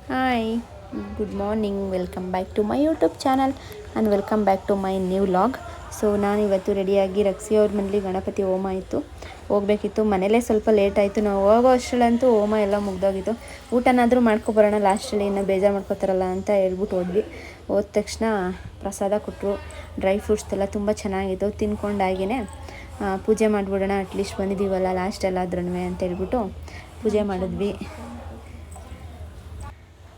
Hi, good morning. Welcome back to my YouTube channel and welcome back to my new vlog. So ನಾನು ಇವತ್ತು ರೆಡಿಯಾಗಿ ರಕ್ಷಿ ಅವ್ರ ಮನೇಲಿ ಗಣಪತಿ ಹೋಮ ಇತ್ತು, ಹೋಗಬೇಕಿತ್ತು. ಮನೇಲೇ ಸ್ವಲ್ಪ ಲೇಟ್ ಆಯಿತು. ನಾವು ಹೋಗೋ ಅಷ್ಟರಲ್ಲಂತೂ ಹೋಮ ಎಲ್ಲ ಮುಗ್ದೋಗಿತ್ತು. ಊಟನಾದರೂ ಮಾಡ್ಕೊಬರೋಣ ಲಾಸ್ಟಲ್ಲಿ, ಇನ್ನೂ ಬೇಜಾರು ಮಾಡ್ಕೋತಾರಲ್ಲ ಅಂತ ಹೇಳ್ಬಿಟ್ಟು ಹೋದ್ವಿ. ಹೋದ ತಕ್ಷಣ ಪ್ರಸಾದ ಕೊಟ್ಟರು, ಡ್ರೈ ಫ್ರೂಟ್ಸ್ ಎಲ್ಲ ತುಂಬ ಚೆನ್ನಾಗಿತ್ತು. ತಿನ್ಕೊಂಡಾಗಿಯೇ ಪೂಜೆ ಮಾಡಿಬಿಡೋಣ, ಅಟ್ಲೀಸ್ಟ್ ಬಂದಿದ್ದೀವಲ್ಲ ಲಾಸ್ಟ್ ಎಲ್ಲಾದ್ರೂ ಅಂತ ಹೇಳ್ಬಿಟ್ಟು ಪೂಜೆ ಮಾಡಿದ್ವಿ.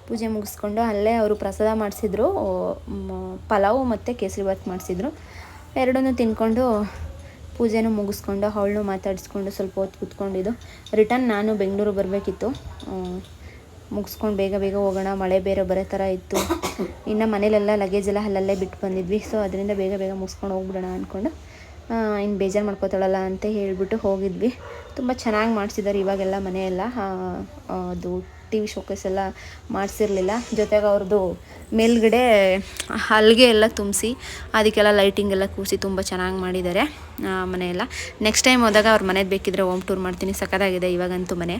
ಪೂಜೆ ಮುಗಿಸ್ಕೊಂಡು ಅಲ್ಲೇ ಅವರು ಪ್ರಸಾದ ಮಾಡಿಸಿದ್ರು, ಪಲಾವು ಮತ್ತು ಕೇಸರಿಬಾತ್ ಮಾಡಿಸಿದ್ರು. ಎರಡನ್ನೂ ತಿನ್ಕೊಂಡು ಪೂಜೆನೂ ಮುಗಿಸ್ಕೊಂಡು ಅವಳನ್ನೂ ಮಾತಾಡಿಸ್ಕೊಂಡು ಸ್ವಲ್ಪ ಹೊತ್ತು ಕೂತ್ಕೊಂಡಿದ್ದು. ರಿಟರ್ನ್ ನಾನು ಬೆಂಗಳೂರು ಬರಬೇಕಿತ್ತು, ಮುಗಿಸ್ಕೊಂಡು ಬೇಗ ಬೇಗ ಹೋಗೋಣ, ಮಳೆ ಬೇರೆ ಬರೋ ಥರ ಇತ್ತು. ಇನ್ನು ಮನೇಲೆಲ್ಲ ಲಗೇಜ್ ಎಲ್ಲ ಅಲ್ಲಲ್ಲೇ ಬಿಟ್ಟು ಬಂದಿದ್ವಿ. ಸೊ ಅದರಿಂದ ಬೇಗ ಬೇಗ ಮುಗಿಸ್ಕೊಂಡು ಹೋಗ್ಬಿಡೋಣ ಅಂದ್ಕೊಂಡು, ಇನ್ನು ಬೇಜಾರು ಮಾಡ್ಕೋತಾಳಲ್ಲ ಅಂತ ಹೇಳಿಬಿಟ್ಟು ಹೋಗಿದ್ವಿ. ತುಂಬ ಚೆನ್ನಾಗಿ ಮಾಡಿಸಿದ್ದಾರೆ ಇವಾಗೆಲ್ಲ ಮನೆಯೆಲ್ಲ. ಅದು ಟಿ ವಿ ಶೋಕೇಸ್ ಎಲ್ಲ ಮಾಡಿಸಿರಲಿಲ್ಲ, ಜೊತೆಗೆ ಅವ್ರದ್ದು ಮೇಲ್ಗಡೆ ಹಲ್ಗೆ ಎಲ್ಲ ತುಂಬಿಸಿ ಅದಕ್ಕೆಲ್ಲ ಲೈಟಿಂಗ್ ಎಲ್ಲ ಕೂರಿಸಿ ತುಂಬ ಚೆನ್ನಾಗಿ ಮಾಡಿದ್ದಾರೆ ಮನೆಯೆಲ್ಲ. ನೆಕ್ಸ್ಟ್ ಟೈಮ್ ಹೋದಾಗ ಅವ್ರ ಮನೇದು ಬೇಕಿದ್ರೆ ಹೋಮ್ ಟೂರ್ ಮಾಡ್ತೀನಿ, ಸಖತ್ತಾಗಿದೆ ಇವಾಗಂತೂ ಮನೆ.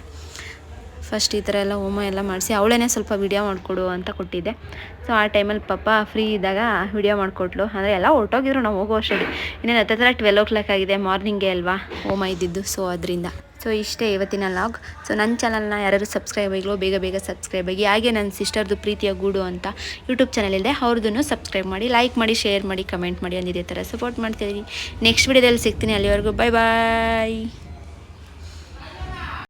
ಫಸ್ಟ್ ಈ ಥರ ಎಲ್ಲ ಹೋಮ ಎಲ್ಲ ಮಾಡಿಸಿ ಅವಳೇ ಸ್ವಲ್ಪ ವಿಡಿಯೋ ಮಾಡಿಕೊಡು ಅಂತ ಕೊಟ್ಟಿದ್ದೆ. ಸೊ ಆ ಟೈಮಲ್ಲಿ ಪಾಪ ಫ್ರೀ ಇದ್ದಾಗ ವಿಡಿಯೋ ಮಾಡಿಕೊಟ್ಲು. ಅಂದರೆ ಎಲ್ಲ ಹೊರಟೋಗಿದ್ರು ನಾವು ಹೋಗೋ ಅಷ್ಟರಲ್ಲಿ. ಇನ್ನೇನು 12 ಆಗಿದೆ, ಮಾರ್ನಿಂಗೇ ಅಲ್ವಾ ಹೋಮ ಇದ್ದಿದ್ದು. ಸೊ ಅದರಿಂದ ಇಷ್ಟೇ ಇವತ್ತಿನ ಲಾಗ್. ಸೊ ನನ್ನ ಚಾನಲ್ನ ಯಾರು ಸಬ್ಸ್ಕ್ರೈಬ್ ಆಗಿಲ್ಲೋ ಬೇಗ ಬೇಗ ಸಬ್ಸ್ಕ್ರೈಬ್ ಆಗಿ. ಹಾಗೆ ನನ್ನ ಸಿಸ್ಟರ್ದು ಪ್ರೀತಿಯ ಗೂಡು ಅಂತ ಯೂಟ್ಯೂಬ್ ಚಾನಲ್ ಇದೆ, ಅವ್ರದ್ದನ್ನು ಸಬ್ಸ್ಕ್ರೈಬ್ ಮಾಡಿ, ಲೈಕ್ ಮಾಡಿ, ಶೇರ್ ಮಾಡಿ, ಕಮೆಂಟ್ ಮಾಡಿ, ಅಂದಿದೆ ಥರ ಸಪೋರ್ಟ್ ಮಾಡ್ತಾಯಿರಿ. ನೆಕ್ಸ್ಟ್ ವಿಡಿಯೋದಲ್ಲಿ ಸಿಗ್ತೀನಿ. ಅಲ್ಲಿವರೆಗೂ ಬಾಯ್ ಬಾಯ್.